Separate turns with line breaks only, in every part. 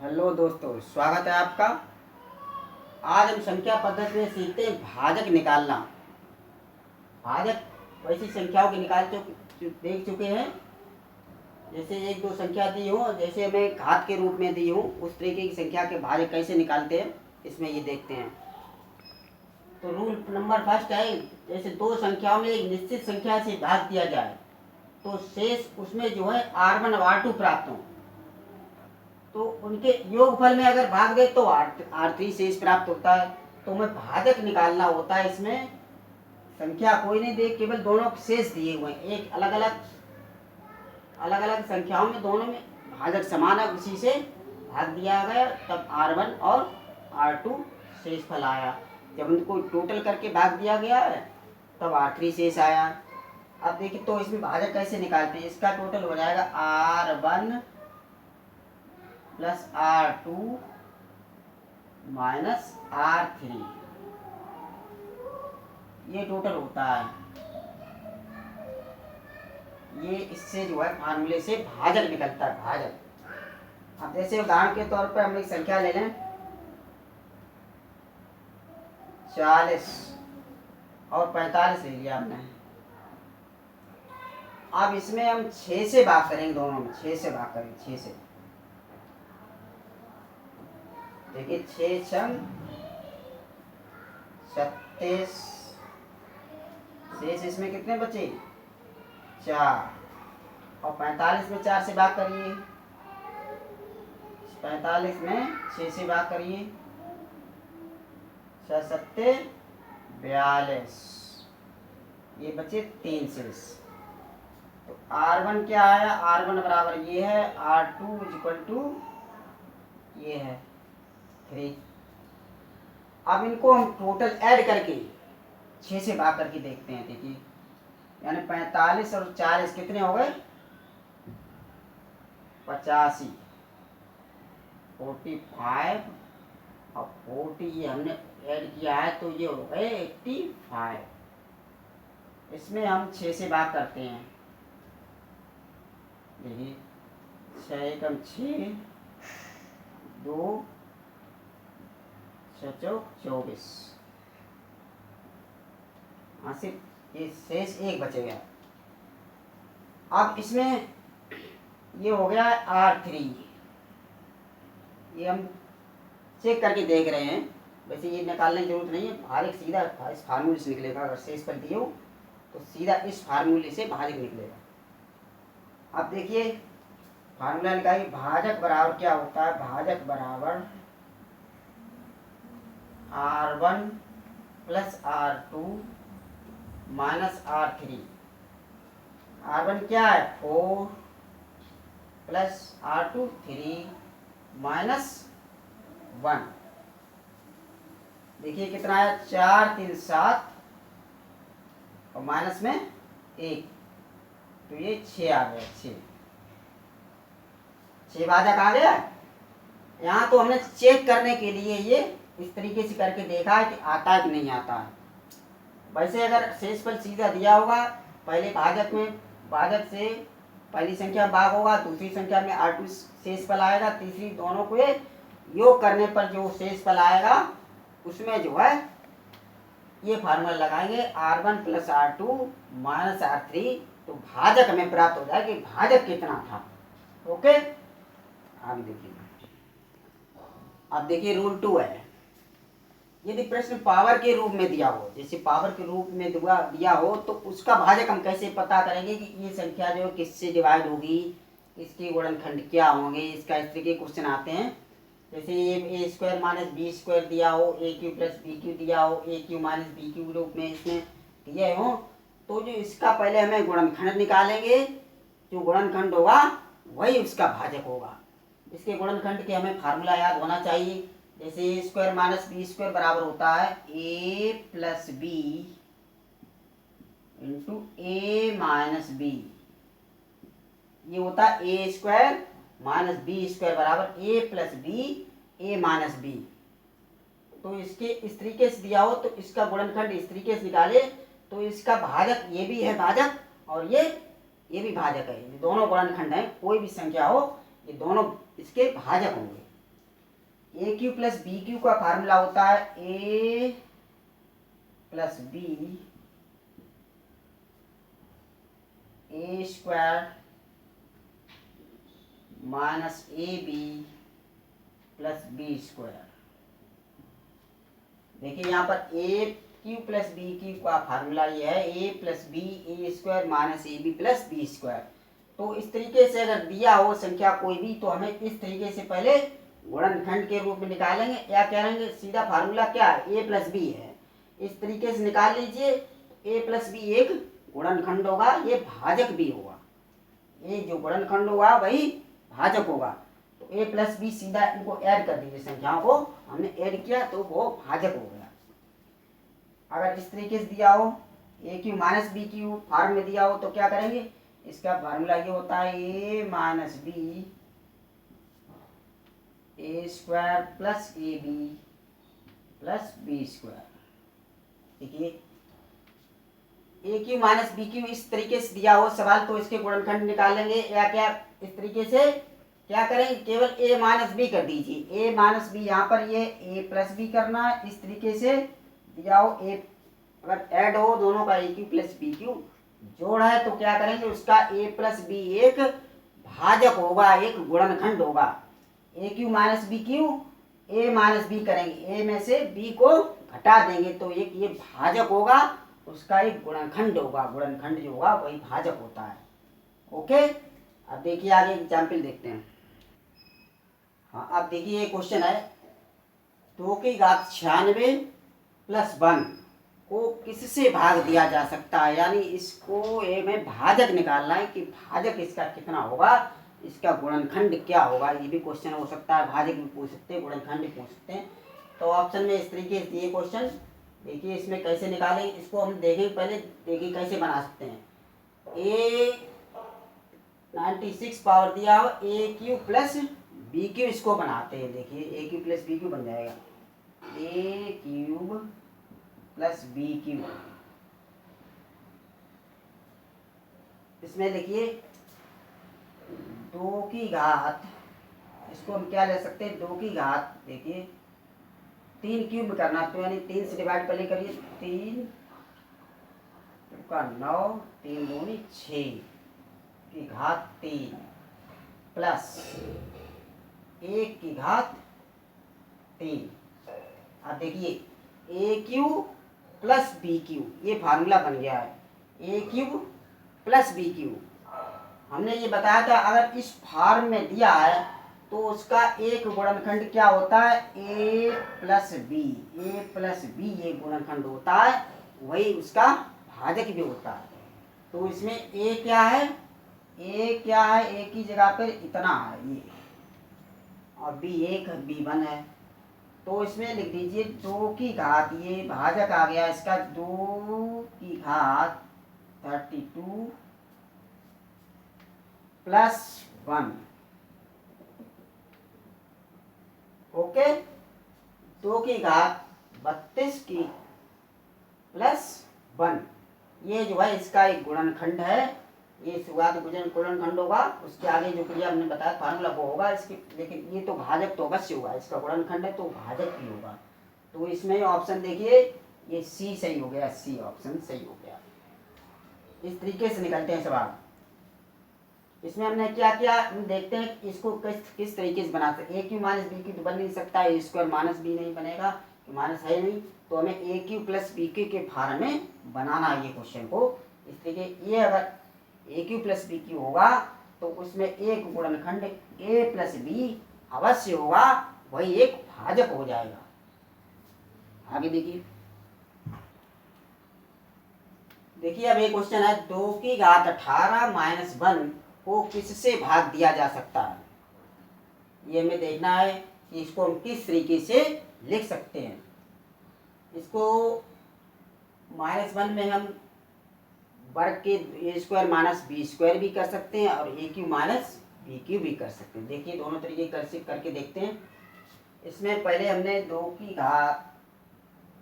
Hello दोस्तों, स्वागत है आपका। आज हम संख्या पद्धति में सीखते हैं भाजक निकालना। भाजक वैसी संख्याओं के देख चुके हैं। जैसे एक दो संख्या दी हो, जैसे हमें घात के रूप में दी हो, उस तरीके की संख्या के भाजक कैसे निकालते हैं इसमें ये देखते हैं। तो रूल नंबर फर्स्ट है, जैसे दो संख्याओं में एक निश्चित संख्या से भाग दिया जाए तो शेष उसमें जो है R1 और R2 प्राप्त हो, तो उनके योगफल में अगर भाग दे तो R3 शेष प्राप्त होता है। तो हमें भाजक निकालना होता है। इसमें संख्या कोई नहीं दे, केवल दोनों शेष दिए हुए हैं। एक अलग अलग संख्याओं में दोनों में भाजक समान है, उसी से भाग दिया गया, तब R1 और R2 शेष फल आया। जब उनको टोटल करके भाग दिया गया है तब R3 शेष आया। अब देखिए तो इसमें भाजक कैसे निकालते हैं। इसका टोटल हो जाएगा R1 plus R2 minus R3, ये टोटल होता है। ये इससे जो है फार्मूले से भाजक निकलता है, भाजक। अब जैसे उदाहरण के तौर पर हम एक संख्या ले लें 40 और 45 ले लिया हमने। अब इसमें हम 6 से भाग करेंगे, दोनों में 6 से भाग करेंगे, 6 से। देखिए 6 छंग 36, शेष इसमें कितने बचे 4, और 45 में 4 से भाग करिए, 45 में 6 से भाग करिए, 6 सत्ते 42, ये बचे 3 शेष। तो R1 क्या आया, R1 बराबर ये है, R2 इक्वल टू ये है 3। अब इनको हम टोटल ऐड करके 6 से भाग करके देखते हैं। देखिए यानी 45 और 40 कितने हो गए 85, 45 और 40 ये हमने ऐड किया है तो ये हो गए 85। इसमें हम 6 से भाग करते हैं। देखिए 6 एकम 6, 2 6 चौक 24, हाँ सिर्फ ये शेष एक बचेगा। अब इसमें ये हो गया R3, ये हम चेक करके देख रहे हैं। वैसे ये निकालने की जरूरत नहीं है, भाजक सीधा इस फार्मूले से निकलेगा। अगर शेष पर दिए हो तो सीधा इस फार्मूले से भाजक निकलेगा। अब देखिए फार्मूला निकालिए। भाजक बराबर क्या होता है, भाजक बराबर R1 plus R2 minus R3। R1 क्या है 4 प्लस R2 3 माइनस 1। देखिए कितना है 4 3 7 और माइनस में 1, तो ये 6 आ गया। 6 भाजक आ गया। यहाँ तो हमने चेक करने के लिए ये इस तरीके से करके देखा है कि आता है कि नहीं आता है। वैसे अगर शेषफल सीधा दिया होगा, पहले भाजक से पहली संख्या भाग होगा, दूसरी संख्या में R2 शेषफल आएगा, तीसरी, दोनों को योग करने पर जो शेषफल आएगा उसमें जो है ये फार्मूला लगाएंगे R1 plus R2 minus R3, तो भाजक हमें प्राप्त हो जाए कि भाजक कितना था। ओके, आगे देखिए। अब देखिए रूल 2 है। यदि प्रश्न पावर के रूप में दिया हो, जैसे पावर के रूप में दिया हो, तो उसका भाजक हम कैसे पता करेंगे कि ये संख्या जो किससे डिवाइड होगी, इसके गुणनखंड क्या होंगे। इसका इस तरीके क्वेश्चन आते हैं। जैसे ए स्क्वायर माइनस बी स्क्वायर दिया हो, A cube plus B Q दिया हो, A cube minus B Q रूप में इसमें दिए हो, तो जो इसका पहले हमें गुणनखंड निकालेंगे। जो गुणनखंड होगा वही उसका भाजक होगा। इसके गुणनखंड के हमें फार्मूला याद होना चाहिए। जैसे ए स्क्वायर माइनस बी स्क्वायर बराबर होता है A plus B into A minus B. ये होता है ए स्क्वायर माइनस बी स्क्वायर बराबर ए plus B A minus B. तो इसके इस तरीके से दिया हो तो इसका गुणनखंड इस तरीके से निकाले तो इसका भाजक ये भी है भाजक और ये भी भाजक है। ये दोनों गुणनखंड हैं, कोई भी संख्या हो ये दोनों इसके भाजक होंगे। A cube plus B cube का फार्मूला होता है A plus B A square minus A B plus B square. देखिए यहाँ पर A cube plus B cube का फार्मूला ये है A plus B A square minus A B plus B square. तो इस तरीके से अगर दिया हो संख्या कोई भी तो हमें इस तरीके से पहले गुणनखंड के रूप में निकालेंगे, या कहेंगे सीधा फार्मूला क्या है ए प्लस बी है, इस तरीके से निकाल लीजिए। ए प्लस बी एक गुणनखंड होगा, ये भाजक भी होगा, ये जो गुणनखंड होगा वही भाजक होगा। तो ए प्लस बी सीधा इनको ऐड कर दीजिए, संख्याओं को हमने ऐड किया तो वो भाजक हो गया। अगर इस तरीके से दिया हो A cube minus B cube form में दिया हो तो क्या करेंगे, इसका फार्मूला ये होता है A minus B A square plus A B plus B square. देखिए A cube minus B cube इस तरीके से दिया हो सवाल तो इसके गुणनखंड निकालेंगे, या क्या इस तरीके से क्या करेंगे, केवल ए माइनस बी कर दीजिए। ए माइनस बी यहाँ पर ये ए प्लस बी करना है, इस तरीके से दिया हो ए अगर ऐड हो दोनों का ए क्यू प्लस बी क्यू जोड़ है तो क्या करेंगे, उसका ए प्लस बी एक भाजक होगा, एक गुणनखंड होगा। A cube minus B cube A minus B करेंगे, ए में से बी को घटा देंगे तो एक ये भाजक होगा, उसका एक गुणनखंड होगा, गुणनखंड जो होगा वही भाजक होता है। ओके, अब देखिए आगे एग्जाम्पल देखते हैं। हाँ अब देखिए ये क्वेश्चन है 296 प्लस 1 को किससे भाग दिया जा सकता है, यानी इसको ए में भाजक निकालना है कि भाजक इसका कितना होगा, इसका गुणनखंड क्या होगा। ये भी क्वेश्चन हो सकता है, भाजक भी पूछ सकते हैं, गुणनखंड भी पूछ सकते हैं। तो ऑप्शन में इस तरीके से दिए क्वेश्चन, देखिए इसमें कैसे निकालेंगे, इसको हम देखेंगे पहले, देखिए कैसे बना सकते हैं। ए 96 पावर दिया हो A cube plus B Q, इसको बनाते हैं। देखिए A cube plus B Q बन जाएगा ए क्यूब प्लस बी क्यूब। इसमें देखिए 2 की घात, इसको हम क्या ले सकते हैं 2 की घात, देखिए 3 क्यूब करना तो यानी 3 से डिवाइड पहले करिए, 3 का 9 3 दूनी 6 की घात 3 प्लस 1 की घात 3। अब देखिए A cube plus B Q ये फार्मूला बन गया है, ए क्यूब प्लस बी क्यू। हमने ये बताया था अगर इस फॉर्म में दिया है तो उसका एक गुणनखंड क्या होता है A plus B, A plus B ये गुणनखंड होता है, वही उसका भाजक भी होता है। तो इसमें ए क्या है, ए क्या है, ए की जगह पर इतना है ये, और बी एक बी वन है। तो इसमें लिख दीजिए 2 की घात, ये भाजक आ गया इसका 2 की घात 32 प्लस 1। ओके, 2 की घात 32 की प्लस 1, ये जो है इसका एक गुणनखंड है, ये शुरुआत गुणनखंड होगा, उसके आगे जो क्रिया हमने बताया फार्मूला वो होगा इसकी। लेकिन ये तो भाजक तो अवश्य होगा, इसका गुणनखंड है तो भाजक भी होगा। तो इसमें ऑप्शन देखिए ये सी सही हो गया, सी ऑप्शन सही हो गया। इस तरीके से निकलते हैं सवाल। इसमें हमने क्या किया, हम देखते हैं इसको किस तरीके से बना सकते। ए क्यू माइनस बी क्यू तो बन नहीं सकता, ए स्क्वायर माइनस बी नहीं बनेगा, माइनस है नहीं, तो हमें ए क्यू प्लस बी क्यू के फॉर्म में बनाना है ये क्वेश्चन को। इस तरीके ये अगर ए क्यू प्लस बी क्यू होगा तो उसमें एक गुणनखंड ए प्लस बी अवश्य होगा, वही एक भाजक हो जाएगा। आगे देखिए, देखिए अब ये क्वेश्चन है 2 की घात 18 माइनस 1 को किससे भाग दिया जा सकता है। ये हमें देखना है कि इसको हम किस तरीके से लिख सकते हैं। इसको -1 में हम वर्ग के ए स्क्वायर माइनस बी स्क्वायर भी कर सकते हैं और ए क्यू माइनस बी क्यू भी कर सकते हैं। देखिए दोनों तरीके करके देखते हैं। इसमें पहले हमने 2 की घात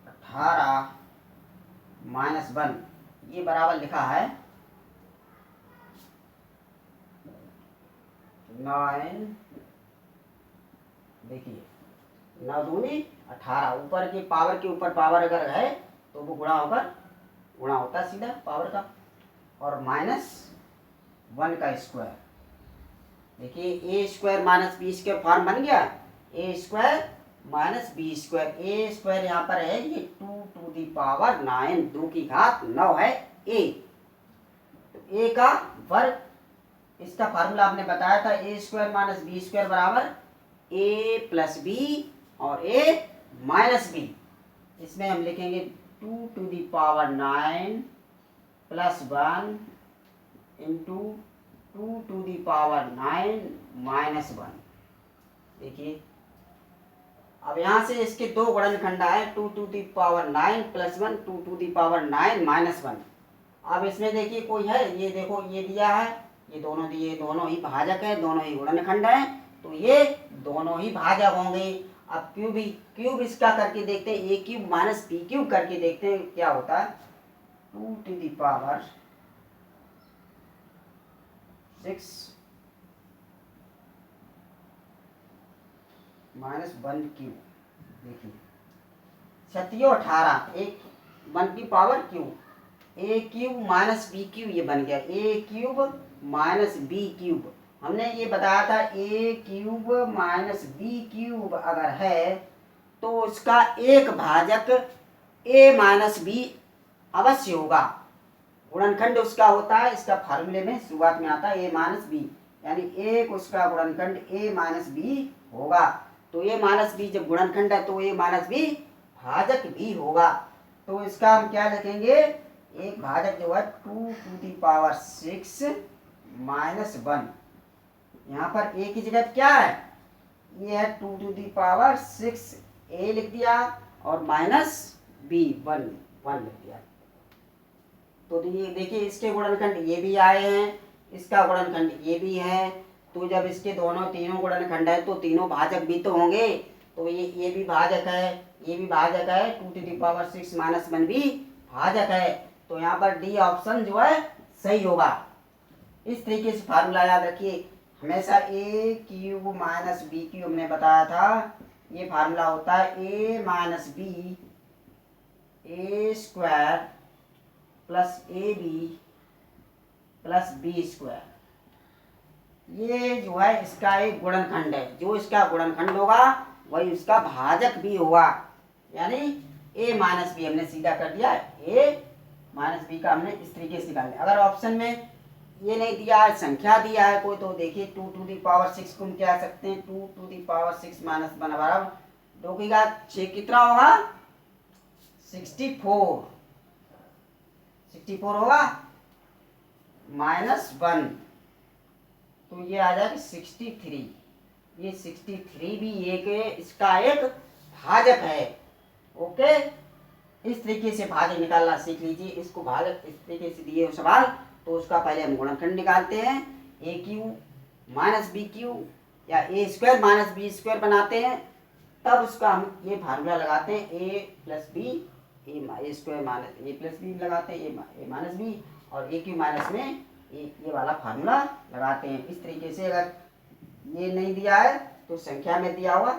18 माइनस 1 ये बराबर लिखा है 9। देखिए 9 दूनी 18, ऊपर के पावर के ऊपर पावर अगर है तो वो गुणा होता है सीधा पावर का, और -1 का स्क्वायर। देखिए A square minus B square form बन गया, A square minus B square. A square यहाँ पर है ये 2 टू दी पावर 9, 2 की घात 9 है ए। तो ए का वर्ग, इसका फार्मूला आपने बताया था, ए स्क्वायर माइनस बी स्क्वायर बराबर ए प्लस बी और ए माइनस बी। इसमें हम लिखेंगे 2 to the power 9 plus 1 into 2 to the power 9 minus 1। देखिए अब यहाँ से इसके दो गुणनखंड आए, 2 to the power 9 plus 1, 2 to the power 9 minus 1। अब इसमें देखिए कोई है, ये देखो ये दिया है, ये दोनों दिए, दोनों ही भाजक है, दोनों ही गुणनखंड है, तो ये दोनों ही भाजक होंगे। अब क्यूब इसका करके देखते हैं, A cube minus B cube करके देखते हैं क्या होता है। 2 to the power 6 minus 1 cube. देखिए 18, एक 1 की power cube, A cube minus B cube ये बन गया, A cube minus B cube. हमने ये बताया था A cube minus B cube अगर है तो उसका एक भाजक ए माइनस बी अवश्य होगा। गुणनखंड उसका होता है, इसका फार्मूले में शुरुआत में आता है ए माइनस बी, यानी एक उसका गुणनखंड ए माइनस बी होगा। तो ए माइनस बी जब गुणनखंड है तो ए माइनस बी भाजक भी होगा। तो इसका हम क्या लिखेंगे, एक भाजक जो है 2 टू दी पावर 6 माइनस 1। यहाँ पर ए की जगह क्या है, ये है 2 टू दी पावर 6, ए लिख दिया और माइनस बी 1 लिख दिया। तो ये देखिए इसके गुणनखंड ये भी आए हैं, इसका गुणनखंड ये भी है, तो जब इसके तीनों गुणनखंड है तो तीनों भाजक भी तो होंगे। तो ये भी भाजक है, ये भी भाजक है, 2 टू दी पावर 6 माइनस 1 भी भाजक है। तो यहाँ पर डी ऑप्शन जो है सही होगा। इस तरीके से फार्मूला याद रखिए, हमेशा A cube minus B cube हमने बताया था, ये फार्मूला होता है A minus B A square plus A B plus B square. ये जो है इसका एक गुणनखंड है, जो इसका गुणनखंड होगा वही उसका भाजक भी होगा, यानी ए माइनस बी हमने सीधा कर दिया, ए माइनस बी का हमने इस तरीके से निकाल लिया। अगर ऑप्शन में ये नहीं दिया है, संख्या दिया है कोई, तो देखिए 2 टू दी पावर 6 को हम क्या सकते हैं, 2 टू दी पावर 6 माइनस 1 बराबर 2 की घात 6 कितना होगा, 64 होगा माइनस 1, तो ये आ जाएगा 63। ये 63 भी इसका एक भाजक है। ओके, इस तरीके से भाजक निकालना सीख लीजिए। इसको भाजक इस तरीके से दिए हो सवाल तो उसका पहले हम गुणनखंड निकालते हैं, ए क्यू माइनस बी क्यू या ए स्क्वायर माइनस बी स्क्वायर बनाते हैं, तब उसका हम ये फार्मूला लगाते हैं ए plus B A square minus A plus B लगाते हैं, ए माइनस बी, और ए क्यू माइनस में ये वाला फार्मूला लगाते हैं। इस तरीके से अगर ये नहीं दिया है तो संख्या में दिया हुआ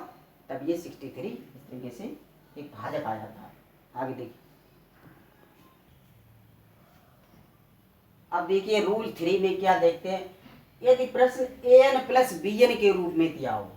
तब ये 63 इस तरीके से एक भाजक आ जाता है। आगे देखिए, अब देखिए रूल 3 में क्या देखते हैं, यदि प्रश्न an प्लस bn के रूप में दिया हो,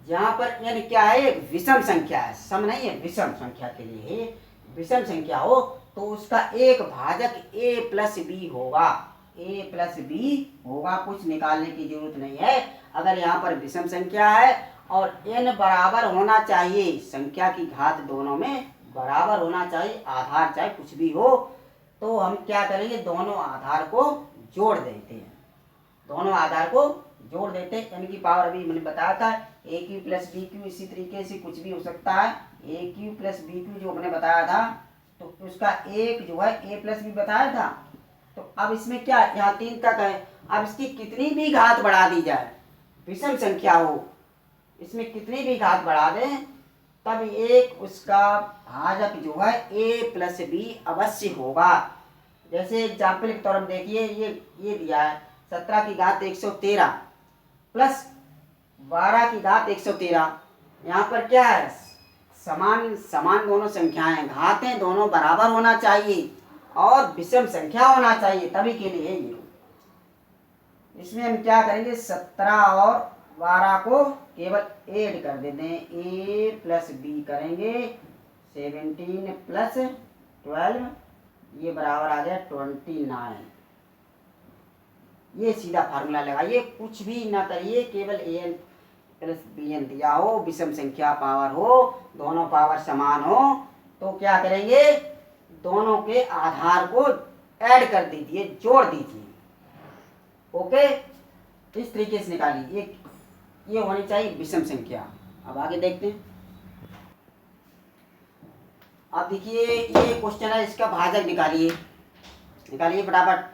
जहां पर n क्या है, एक विषम संख्या है, सम नहीं है, विषम संख्या के लिए विषम संख्या हो तो उसका एक भाजक a प्लस बी होगा, a प्लस बी होगा, कुछ निकालने की जरूरत नहीं है। अगर यहाँ पर विषम संख्या है और n बराबर होना चाहिए, संख्या की घात दोनों में बराबर होना चाहिए, आधार चाहे कुछ भी हो, तो हम क्या करेंगे, दोनों आधार को जोड़ देते हैं, दोनों आधार को जोड़ देते हैं। n की पावर अभी मैंने बताया था ए क्यू प्लस बी क्यू, इसी तरीके से कुछ भी हो सकता है, ए क्यू प्लस बी क्यू जो हमने बताया था, तो उसका एक जो है ए प्लस बी बताया था। तो अब इसमें क्या, यहाँ 3 तक है, अब इसकी कितनी भी घात बढ़ा दी जाए, विषम संख्या हो, इसमें कितनी भी घात बढ़ा दें तब एक उसका भाजक जो है a प्लस बी अवश्य होगा। जैसे एग्जाम्पल के तौर पर देखिए, ये दिया है 17 की घात 113 प्लस 12 की घात 113, यहाँ पर क्या है, समान समान दोनों संख्याएं, घातें दोनों बराबर होना चाहिए और विषम संख्या होना चाहिए, तभी के लिए ये। इसमें हम क्या करेंगे, 17 और 12 को केवल ऐड कर देते हैं, a प्लस बी करेंगे, 17 प्लस 12, ये बराबर आ गया 29। ये सीधा फार्मूला लगाइए, कुछ भी ना करिए, केवल an प्लस bn दिया हो, विषम संख्या पावर हो, दोनों पावर समान हो, तो क्या करेंगे, दोनों के आधार को ऐड कर दीजिए, जोड़ दीजिए। ओके, इस तरीके से निकालिए, ये होनी चाहिए विषम संख्या। अब आगे देखते हैं। अब देखिए ये क्वेश्चन है, इसका भाजक निकालिए, निकालिए फटाफट।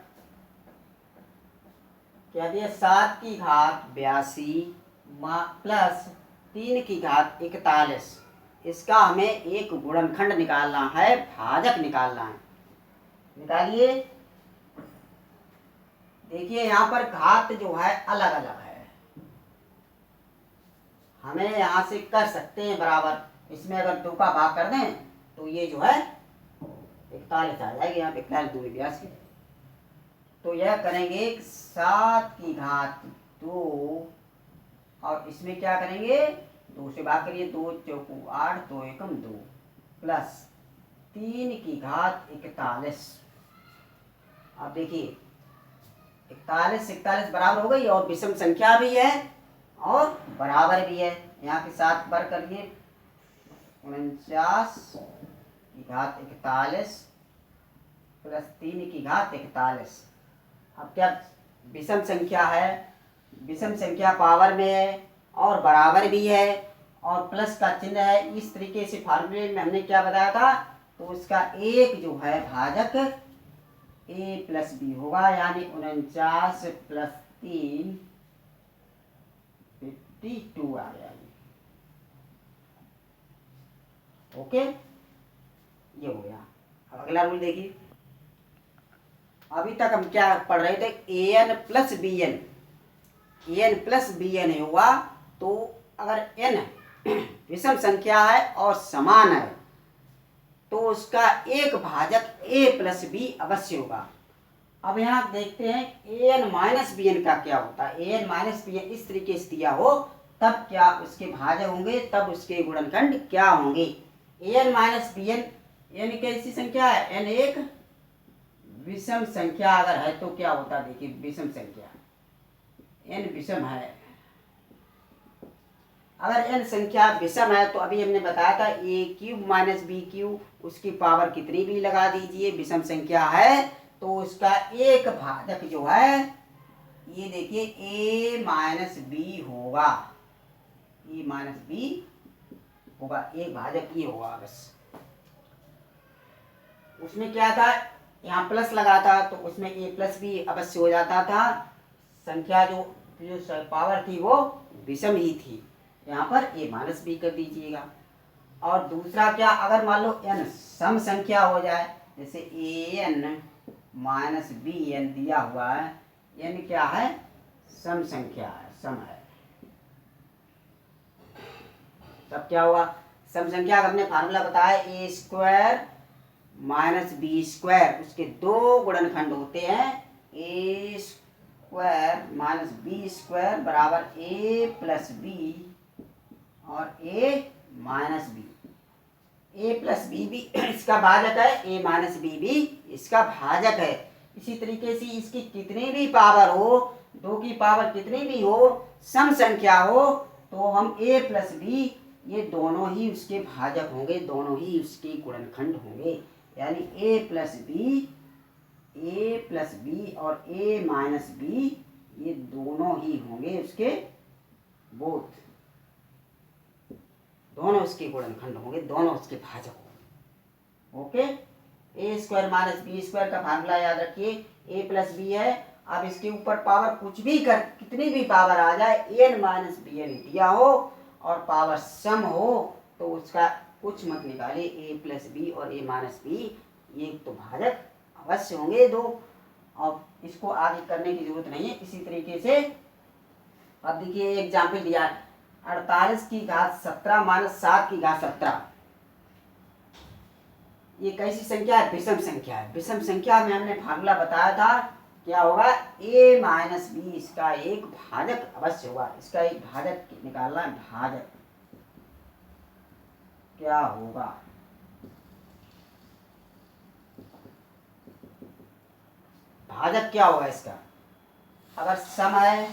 क्या दिया, 7 की घात 82 प्लस 3 की घात 41, इसका हमें एक गुणनखंड निकालना है, भाजक निकालना है। निकालिए। देखिए यहाँ पर घात जो है अलग अलग है, हमें यहाँ से कर सकते हैं बराबर, इसमें अगर 2 का भाग कर दें तो ये जो है 41 आ जाएगी, यहाँ पे 41 दूनी 82, तो यह करेंगे 7 की घात 2 और इसमें क्या करेंगे, 2 से भाग करिए, 2 चौकू 8, 2 एकम 2 प्लस 3 की घात 41। अब देखिए 41 41 बराबर हो गई और विषम संख्या भी है और बराबर भी है, यहाँ के साथ बार करिए, 49 की घात 41 प्लस 3 की घात 41। अब क्या विषम संख्या है, विषम संख्या पावर में है और बराबर भी है और प्लस का चिन्ह है, इस तरीके से फार्मूले में हमने क्या बताया था, तो इसका एक जो है भाजक a प्लस बी होगा, यानी 49 प्लस 3 52 आ गया। ओके, ये हो गया। अब अगला रूल देखिए, अभी तक हम क्या पढ़ रहे थे, an plus B N, an plus B N हुआ, तो अगर n विषम संख्या है और समान है तो उसका एक भाजक a प्लस बी अवश्य होगा। अब यहाँ देखते हैं an माइनस बी एन का क्या होता है, an माइनस बी एन इस तरीके से दिया हो तब क्या उसके भाजक होंगे, तब उसके गुणनखंड क्या होंगे। an minus B N, n कैसी संख्या है, n एक विषम संख्या अगर है तो क्या होता है, देखिए विषम संख्या, n विषम है, अगर n संख्या विषम है तो अभी हमने बताया था a cube minus B cube, उसकी पावर कितनी भी लगा दीजिए, विषम संख्या है तो उसका एक भाजक जो है, ये देखिए a माइनस बी होगा, a माइनस बी होगा, एक भाजक ये होगा बस। उसमें क्या था, यहाँ प्लस लगा था तो उसमें a प्लस बी अवश्य हो जाता था, संख्या जो पावर थी वो विषम ही थी, यहाँ पर a माइनस बी कर दीजिएगा। और दूसरा क्या, अगर मान लो n सम संख्या हो जाए, जैसे an माइनस बी एन दिया हुआ है, n क्या है, सम संख्या है, सम है, तब क्या हुआ, सम संख्या का हमने फार्मूला बताया, ए स्क्वायर माइनस बी स्क्वायर, उसके दो गुणनखंड होते हैं, ए स्क्वायर माइनस बी स्क्वायर बराबर ए प्लस बी और ए माइनस बी, ए प्लस बी भी इसका भाजक है, ए माइनस बी भी इसका भाजक है। इसी तरीके से इसकी कितनी भी पावर हो, 2 की पावर कितनी भी हो, सम संख्या हो, तो हम ए प्लस बी ये दोनों ही उसके भाजक होंगे, दोनों ही उसके गुणनखंड होंगे, यानी ए प्लस बी और ए माइनस बी ये दोनों ही होंगे उसके, बोथ दोनों उसके गुणनखंड होंगे, दोनों उसके भाजक होंगे। ओके, ए स्क्वायर माइनस बी स्क्वायर का फार्मूला याद रखिए, ए प्लस बी है, अब इसके ऊपर पावर कुछ भी कर, कितनी भी पावर आ जाए, एन माइनस बी एन दिया हो और पावर सम हो तो उसका कुछ मत निकालिए, ए प्लस बी और ए माइनस बी ये तो भाजक अवश्य होंगे दो। अब इसको आगे करने की जरूरत नहीं है, इसी तरीके से अब देखिए एग्जाम्पल दिया है, 48 की घात 17 माइनस 7 की घात 17। ये कैसी संख्या है? विषम संख्या है। विषम संख्या में हमने फार्मूला बताया था, क्या होगा? a माइनस बी, इसका एक भाजक अवश्य होगा। इसका एक भाजक निकालना है। भाजक क्या होगा? भाजक क्या होगा इसका? अगर सम है,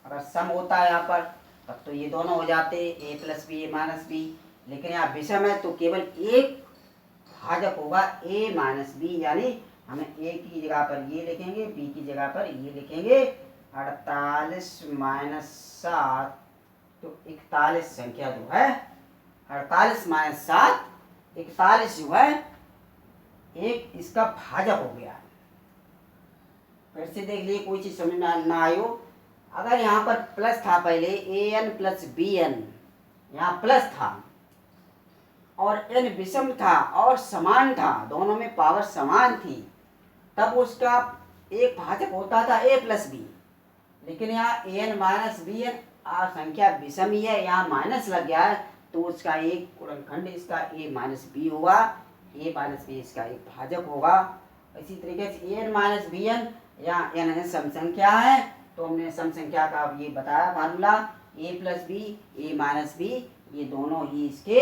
अगर सम होता है यहाँ पर, तब तो ये दोनों हो जाते a plus B, A minus B. लेकिन यहाँ विषम है तो केवल एक भाजक होगा a माइनस बी, यानी हमें a की जगह पर ये लिखेंगे, b की जगह पर ये लिखेंगे। 48 माइनस 7 तो 41 संख्या जो है, 48 माइनस 7 41 जो है, एक इसका भाजक हो गया। फिर से देख लिए, कोई चीज समझ ना आई हो। अगर यहाँ पर प्लस था पहले, A N plus B N, यहाँ प्लस था और एन विषम था और समान था, दोनों में पावर समान थी, तब उसका एक भाजक होता था a प्लस बी। लेकिन यहाँ A N minus B N संख्या विषम ही है, यहाँ माइनस लग गया है, तो उसका एक गुणनखंड इसका a माइनस बी होगा। a माइनस बी इसका एक भाजक होगा। इसी तरीके से A N minus B N, यहाँ एन सम संख्या है, तो हमने सम संख्या का ये बताया formula, a plus B, A minus B, ये दोनों ही इसके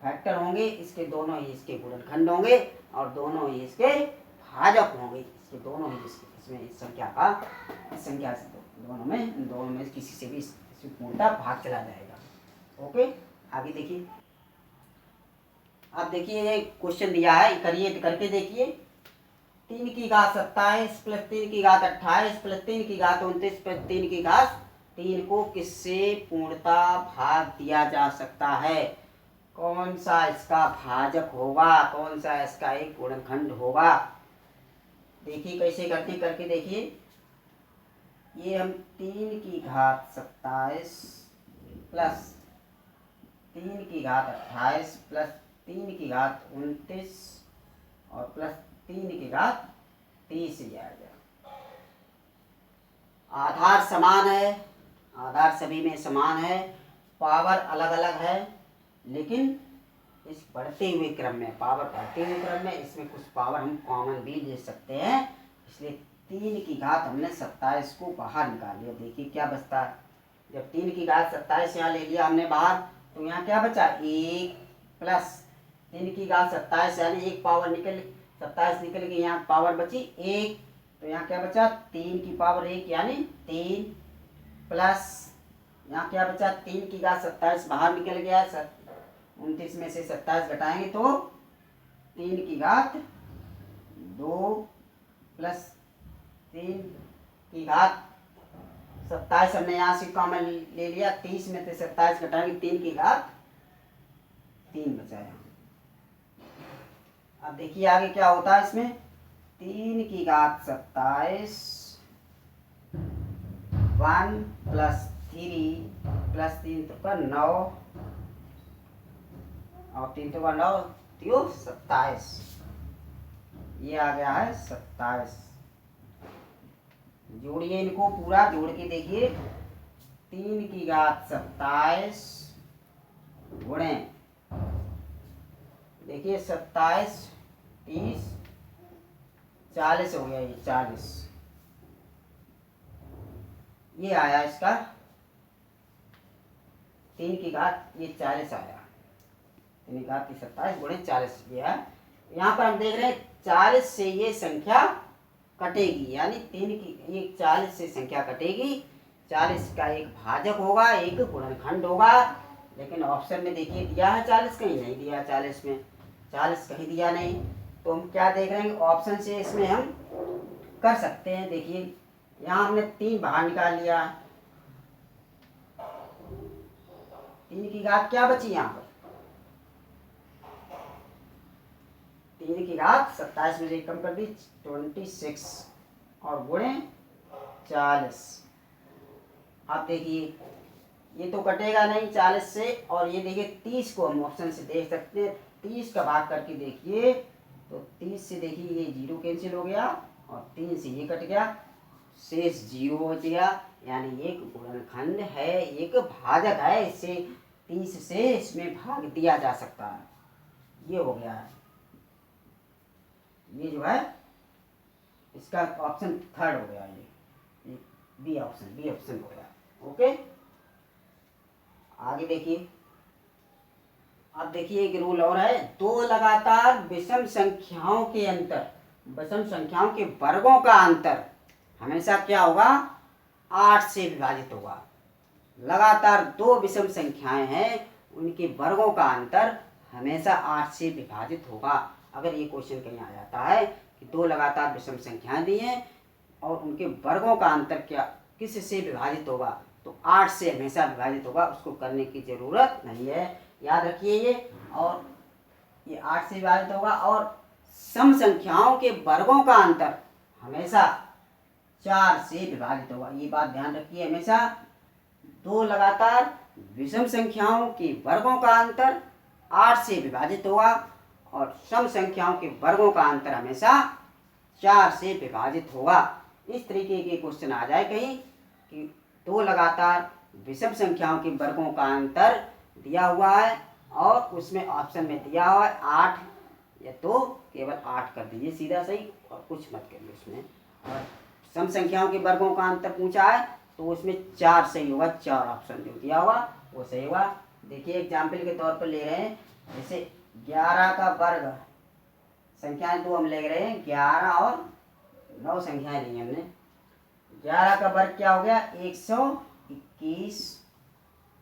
फैक्टर होंगे, इसके दोनों ही इसके गुणनखंड होंगे और दोनों ही इसके भाजक होंगे। इसके दोनों ही इसमें इस संख्या का, इस संख्या से दोनों में किसी से भी इसमें पूर्णतः भाग चला जाएगा। ओके, आगे देखिए। अब देखिए ये क्वेश्चन दिया है, करिए, करके देखिए। 3 की घात 27 प्लस 3 की घात 28 प्लस 3 की घात 29 प्लस 3 की घात 3 को किससे पूर्णतः भाग दिया जा सकता है? कौन सा इसका भाजक होगा? कौन सा इसका एक गुणनखंड होगा? देखिए कैसे करते हैं, करके देखिए। ये हम 3 की घात 27 प्लस 3 की घात 28 प्लस 3 की घात 29 और प्लस 3 की घात 30 आ गया। आधार समान है, आधार सभी में समान है, पावर अलग अलग है, लेकिन इस बढ़ते हुए क्रम में, पावर बढ़ते हुए क्रम में इसमें कुछ पावर हम कॉमन भी ले सकते हैं। इसलिए 3 की घात हमने 27 को बाहर निकाल लिया। देखिए क्या बचता है, जब 3 की घात 27 यहाँ ले लिया हमने बाहर, तो यहाँ क्या बचा? 1 प्लस 3 की घात 27, यानी एक पावर निकल, 27 निकल के यहाँ पावर बची 1, तो यहाँ क्या बचा? 3 की पावर 1 यानी 3 प्लस यहाँ क्या बचा? 3 की घात 27 बाहर निकल गया, 29 में से 27 घटाएंगे तो 3 की घात 2 प्लस 3 की घात 27 हमने यहाँ से कॉमन ले लिया, 30 में से 27 घटाएंगे 3 की घात 3 बचा यहाँ। अब देखिए आगे क्या होता है इसमें। 3 की घात 27 1 प्लस 3 प्लस 3 तो का 9 और 3 तो का 9, तो 27, ये आ गया है 27। जोड़िए इनको पूरा, जोड़ के देखिए। 3 की घात 27 गुणे, देखिए 27 30 40 हो गया, ये 40, ये आया इसका 3 की घात, ये 40 आया। 3 की घात 27 गुणे 40 ये है। यहाँ पर हम देख रहे हैं 40 से ये संख्या कटेगी, यानी 3 की ये 40 से संख्या कटेगी, 40 का एक भाजक होगा, एक गुणनखंड होगा। लेकिन ऑप्शन में देखिए दिया है 40, कहीं नहीं दिया 40 में, 40 कहीं दिया नहीं, तो हम क्या देख रहे हैं, ऑप्शन से इसमें हम कर सकते हैं। देखिए यहाँ हमने 3 बाहर निकाल लिया, 3 की घात क्या बची यहाँ पर? 3 की घात 27 में से कम कर दी 26 और गुणे 40। आप देखिए ये तो कटेगा नहीं 40 से, और ये देखिए 30 को हम ऑप्शन से देख सकते हैं, 30 का भाग करके देखिए, तो 30 से देखिए ये 0 कैंसिल हो गया और 3 से ये कट गया, शेष 0 हो गया, यानी एक गुणनखंड है, एक भाजक है, इससे 30 से इसमें भाग दिया जा सकता है। ये हो गया है, ये जो है इसका ऑप्शन थर्ड हो गया, ये बी ऑप्शन हो गया। ओके, आगे देखिए। अब देखिए एक रूल और है, दो लगातार विषम संख्याओं के अंतर, विषम संख्याओं के वर्गों का अंतर हमेशा क्या होगा, 8 से विभाजित होगा। लगातार दो विषम संख्याएं हैं, उनके वर्गों का अंतर हमेशा 8 से विभाजित होगा। अगर ये क्वेश्चन कहीं आ जाता है कि दो लगातार विषम संख्याएं दी हैं और उनके वर्गों का अंतर क्या किस से विभाजित होगा, तो 8 से हमेशा विभाजित होगा, उसको करने की ज़रूरत नहीं है, याद रखिए ये। और ये 8 से विभाजित होगा, और सम संख्याओं के वर्गों का अंतर हमेशा 4 से विभाजित होगा। ये बात ध्यान रखिए हमेशा, दो लगातार विषम संख्याओं के वर्गों का अंतर 8 से विभाजित होगा, और सम संख्याओं के वर्गों का अंतर हमेशा 4 से विभाजित होगा। इस तरीके के क्वेश्चन आ जाए कहीं कि दो लगातार विषम संख्याओं के वर्गों का अंतर दिया हुआ है और उसमें ऑप्शन में दिया हुआ है 8, या तो केवल 8 कर दीजिए सीधा सही, और कुछ मत करिए उसमें। और सम संख्याओं के वर्गों का अंतर पूछा है तो उसमें 4 सही होगा, 4 ऑप्शन जो दिया हुआ वो सही होगा। देखिए एग्जाम्पल के तौर पर ले रहे हैं, जैसे 11 का वर्ग, संख्याएं दो हम ले रहे हैं, 11 और 9 संख्याएं ली हमने। 11 का वर्ग क्या हो गया, 121,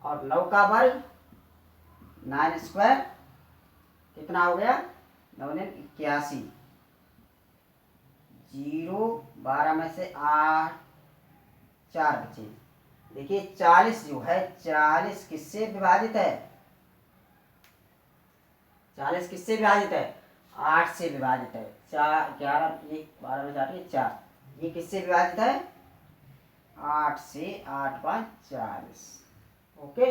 और 9 का वर्ग 9 स्क्वायर कितना हो गया, 9 ने 81, 0 12 में से 8 4 बचे। देखिए 40 जो है, 40 किससे विभाजित है, 40 किससे विभाजित है, 8 से विभाजित है। 4 11 ये 12 में 8 4, ये किससे विभाजित है, 8 से, 8 5 40। ओके,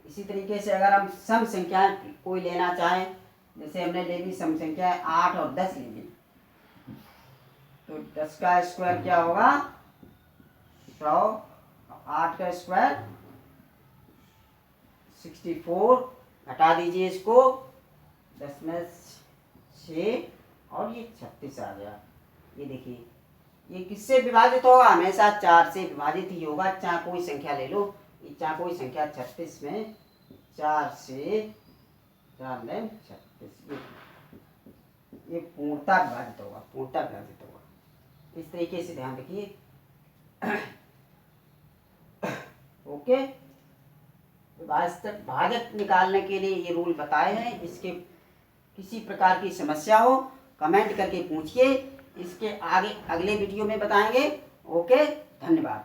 इसी तरीके से अगर हम सम संख्याएं कोई लेना चाहें, जैसे हमने ले ली सम संख्या 8 और 10 ले ली, तो 10 का स्क्वायर क्या होगा 100, 8 का स्क्वायर 64, घटा दीजिए इसको, 10 में 6 और ये 36 आ गया। ये देखिए ये किससे विभाजित होगा, हमेशा 4 से विभाजित ही होगा, चाहे कोई संख्या ले लो, चाहे कोई संख्या 36 में 4 से 4 में 36, ये पूर्णतः विभाजित होगा, पूर्णतः विभाजित होगा। इस तरीके से ध्यान रखिए। ओके, वास्तव भाजक निकालने के लिए ये रूल बताए हैं। इसके किसी प्रकार की समस्या हो कमेंट करके पूछिए, इसके आगे अगले वीडियो में बताएंगे। ओके, धन्यवाद।